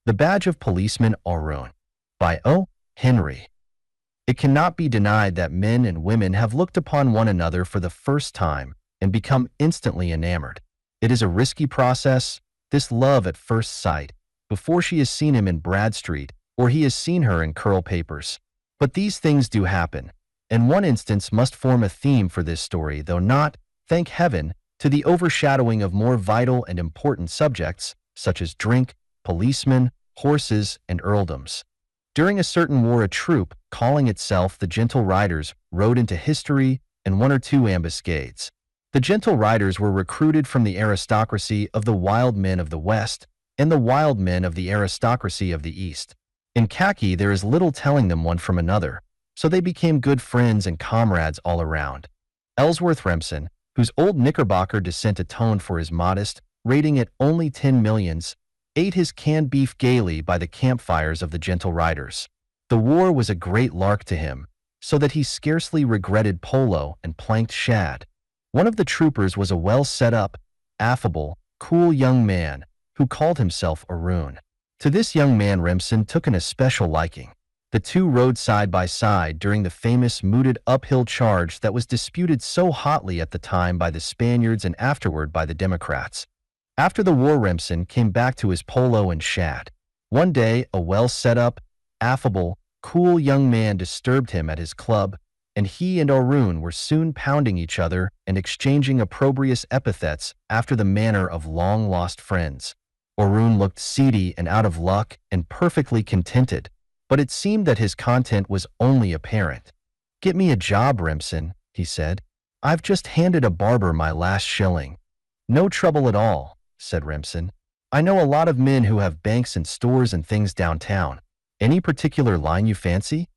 The Badge of Policeman O'Roon by O. Henry. It cannot be denied that men and women have looked upon one another for the first time and become instantly enamored. It is a risky process, this love at first sight, before she has seen him in Bradstreet or he has seen her in curl papers. But these things do happen, and one instance must form a theme for this story, though not, thank heaven, to the overshadowing of more vital and important subjects such as drink, policemen, horses, and earldoms. During a certain war, a troop, calling itself the Gentle Riders, rode into history and one or two ambuscades. The Gentle Riders were recruited from the aristocracy of the wild men of the West and the wild men of the aristocracy of the East. In khaki, there is little telling them one from another, so they became good friends and comrades all around. Ellsworth Remsen, whose old Knickerbocker descent atoned for his modest rating at only 10 millions, ate his canned beef gaily by the campfires of the Gentle Riders. The war was a great lark to him, so that he scarcely regretted polo and planked shad. One of the troopers was a well-set-up, affable, cool young man who called himself O'Roon. To this young man Remsen took an especial liking. The two rode side by side during the famous mooted uphill charge that was disputed so hotly at the time by the Spaniards and afterward by the Democrats. After the war, Remsen came back to his polo and shad. One day, a well-set-up, affable, cool young man disturbed him at his club, and he and O'Roon were soon pounding each other and exchanging opprobrious epithets after the manner of long-lost friends. O'Roon looked seedy and out of luck and perfectly contented, but it seemed that his content was only apparent. "Get me a job, Remsen," he said. "I've just handed a barber my last shilling." "No trouble at all," said Remsen. "I know a lot of men who have banks and stores and things downtown. Any particular line you fancy?"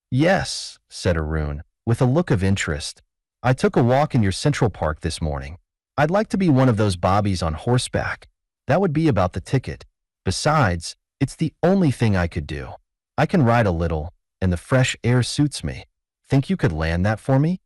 "Yes," said O'Roon, with a look of interest. "I took a walk in your Central Park this morning. I'd like to be one of those bobbies on horseback. That would be about the ticket. Besides, it's the only thing I could do. I can ride a little, and the fresh air suits me. Think you could land that for me?"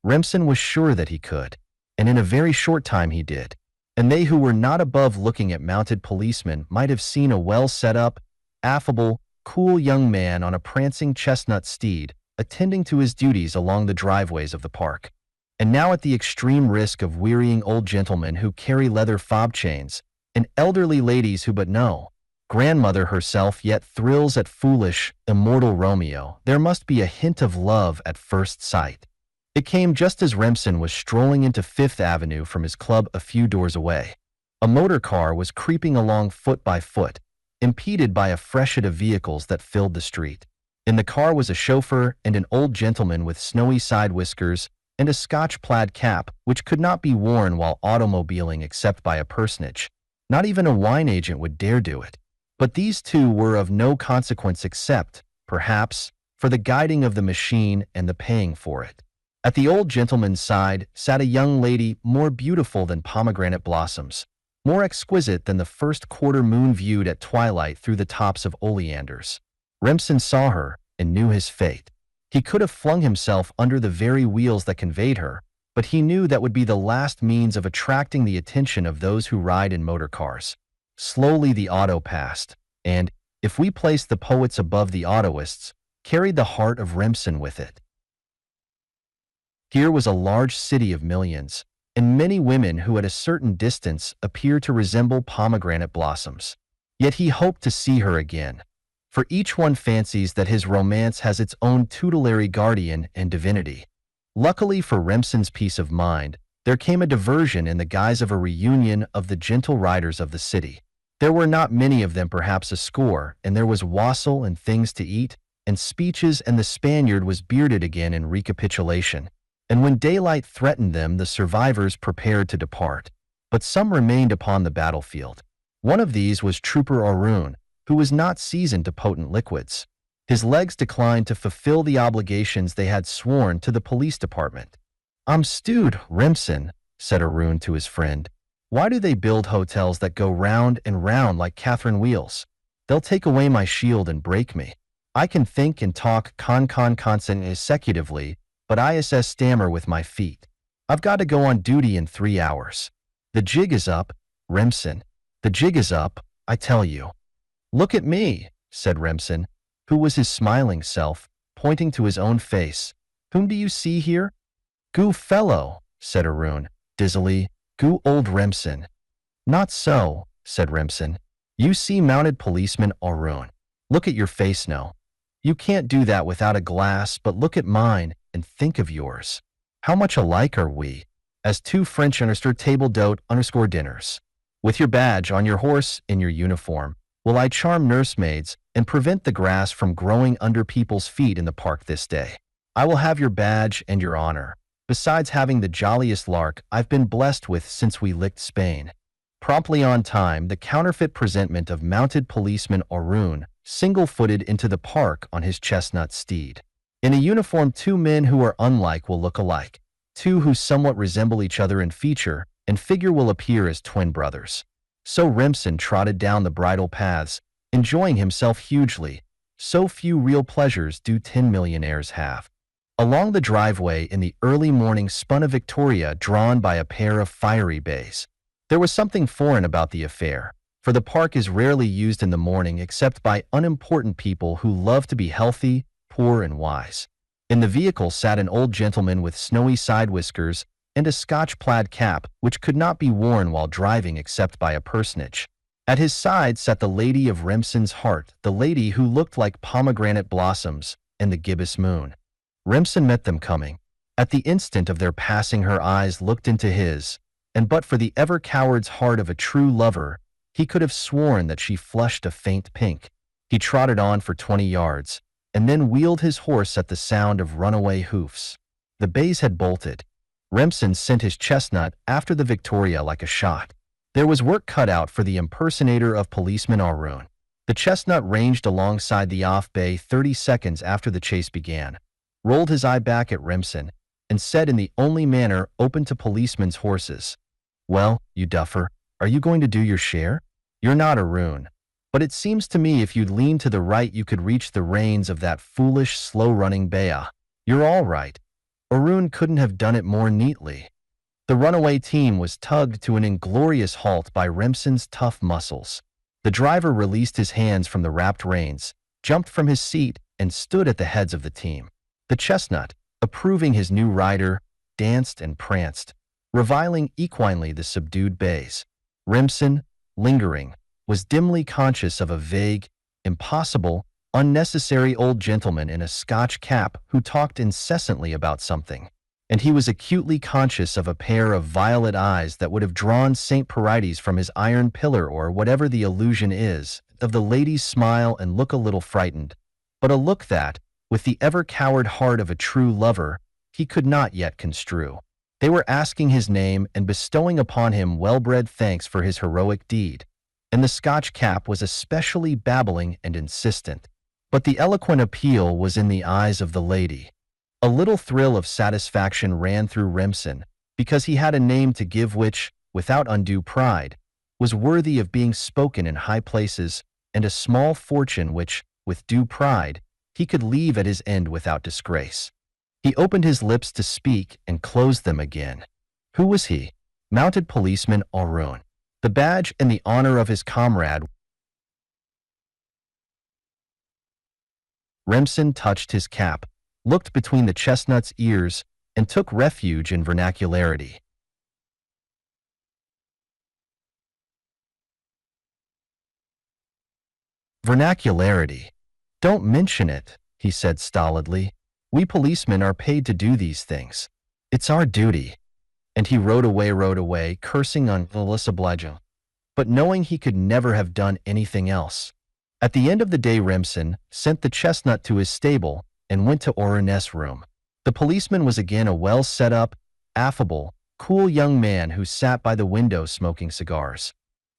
Remsen was sure that he could, and in a very short time he did. And they who were not above looking at mounted policemen might have seen a well-set-up, affable, cool young man on a prancing chestnut steed, attending to his duties along the driveways of the park. And now, at the extreme risk of wearying old gentlemen who carry leather fob chains, and elderly ladies who but know, grandmother herself yet thrills at foolish, immortal Romeo, there must be a hint of love at first sight. It came just as Remsen was strolling into Fifth Avenue from his club a few doors away. A motor car was creeping along foot by foot, impeded by a freshet of vehicles that filled the street. In the car was a chauffeur and an old gentleman with snowy side whiskers and a Scotch plaid cap which could not be worn while automobiling except by a personage. Not even a wine agent would dare do it. But these two were of no consequence except, perhaps, for the guiding of the machine and the paying for it. At the old gentleman's side sat a young lady more beautiful than pomegranate blossoms, more exquisite than the first quarter moon viewed at twilight through the tops of oleanders. Remsen saw her and knew his fate. He could have flung himself under the very wheels that conveyed her, but he knew that would be the last means of attracting the attention of those who ride in motor cars. Slowly the auto passed, and, if we placed the poets above the autoists, carried the heart of Remsen with it. Here was a large city of millions, and many women who at a certain distance appear to resemble pomegranate blossoms. Yet he hoped to see her again, for each one fancies that his romance has its own tutelary guardian and divinity. Luckily for Remsen's peace of mind, there came a diversion in the guise of a reunion of the Gentle Riders of the city. There were not many of them, perhaps a score, and there was wassail and things to eat, and speeches, and the Spaniard was bearded again in recapitulation. And when daylight threatened them, the survivors prepared to depart. But some remained upon the battlefield. One of these was Trooper O'Roon, who was not seasoned to potent liquids. His legs declined to fulfill the obligations they had sworn to the police department. "I'm stewed, Remsen," said O'Roon to his friend. "Why do they build hotels that go round and round like Catherine wheels? They'll take away my shield and break me. I can think and talk consecutively, but ISS stammer with my feet. I've got to go on duty in 3 hours. The jig is up, Remsen. The jig is up, I tell you." Look at me, said Remsen, who was his smiling self, pointing to his own face. Whom do you see here? Goo fellow, said O'Roon, dizzily. Goo old Remsen. Not so, said Remsen. You see mounted policeman O'Roon. Look at your face now. You can't do that without a glass, but look at mine and think of yours. How much alike are we? As two French table d'hôte dinners. With your badge on your horse in your uniform, will I charm nursemaids and prevent the grass from growing under people's feet in the park this day. I will have your badge and your honor, besides having the jolliest lark I've been blessed with since we licked Spain. Promptly on time, the counterfeit presentment of mounted policeman O'Roon single-footed into the park on his chestnut steed. In a uniform, two men who are unlike will look alike. Two who somewhat resemble each other in feature and figure will appear as twin brothers. So Remsen trotted down the bridle paths, enjoying himself hugely. So few real pleasures do 10 millionaires have. Along the driveway in the early morning spun a Victoria drawn by a pair of fiery bays. There was something foreign about the affair, for the park is rarely used in the morning except by unimportant people who love to be healthy, poor, and wise. In the vehicle sat an old gentleman with snowy side whiskers and a Scotch plaid cap which could not be worn while driving except by a personage. At his side sat the lady of Remsen's heart, the lady who looked like pomegranate blossoms and the gibbous moon. Remsen met them coming. At the instant of their passing her eyes looked into his, and but for the ever-coward's heart of a true lover, he could have sworn that she flushed a faint pink. He trotted on for 20 yards, and then wheeled his horse at the sound of runaway hoofs. The bays had bolted. Remsen sent his chestnut after the Victoria like a shot. There was work cut out for the impersonator of policeman O'Roon. The chestnut ranged alongside the off bay 30 seconds after the chase began, rolled his eye back at Remsen, and said in the only manner open to policemen's horses, "Well, you duffer, are you going to do your share? You're not O'Roon, but it seems to me if you'd lean to the right you could reach the reins of that foolish, slow-running Bea. You're all right. O'Roon couldn't have done it more neatly." The runaway team was tugged to an inglorious halt by Remsen's tough muscles. The driver released his hands from the wrapped reins, jumped from his seat, and stood at the heads of the team. The chestnut, approving his new rider, danced and pranced, reviling equinely the subdued bays. Remsen, lingering, was dimly conscious of a vague, impossible, unnecessary old gentleman in a Scotch cap who talked incessantly about something, and he was acutely conscious of a pair of violet eyes that would have drawn St. Parides from his iron pillar or whatever the illusion is, of the lady's smile and look a little frightened, but a look that, with the ever-coward heart of a true lover, he could not yet construe. They were asking his name and bestowing upon him well-bred thanks for his heroic deed, and the Scotch cap was especially babbling and insistent. But the eloquent appeal was in the eyes of the lady. A little thrill of satisfaction ran through Remsen, because he had a name to give which, without undue pride, was worthy of being spoken in high places, and a small fortune which, with due pride, he could leave at his end without disgrace. He opened his lips to speak and closed them again. Who was he? Mounted policeman O'Roon. The badge and the honor of his comrade. Remsen touched his cap, looked between the chestnut's ears, and took refuge in vernacularity. Vernacularity. Don't mention it, he said stolidly. We policemen are paid to do these things. It's our duty. And he rode away, cursing on Bledgel, but knowing he could never have done anything else. At the end of the day Remsen sent the chestnut to his stable and went to O'Roon's room. The policeman was again a well-set-up, affable, cool young man who sat by the window smoking cigars.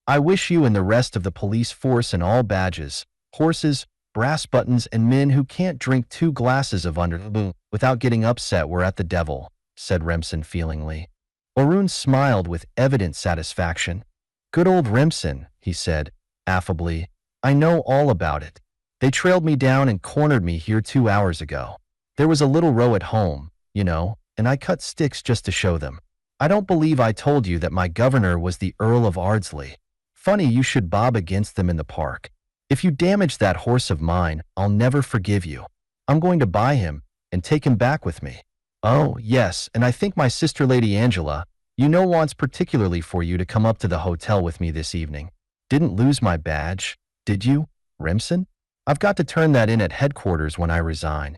I wish you and the rest of the police force and all badges, horses, brass buttons, and men who can't drink 2 glasses of under without getting upset were at the devil, said Remsen feelingly. O'Roon smiled with evident satisfaction. Good old Remsen, he said, affably. I know all about it. They trailed me down and cornered me here 2 hours ago. There was a little row at home, you know, and I cut sticks just to show them. I don't believe I told you that my governor was the Earl of Ardsley. Funny you should bob against them in the park. If you damage that horse of mine, I'll never forgive you. I'm going to buy him and take him back with me. Oh, yes, and I think my sister Lady Angela, wants particularly for you to come up to the hotel with me this evening. Didn't lose my badge, did you, Remsen? I've got to turn that in at headquarters when I resign.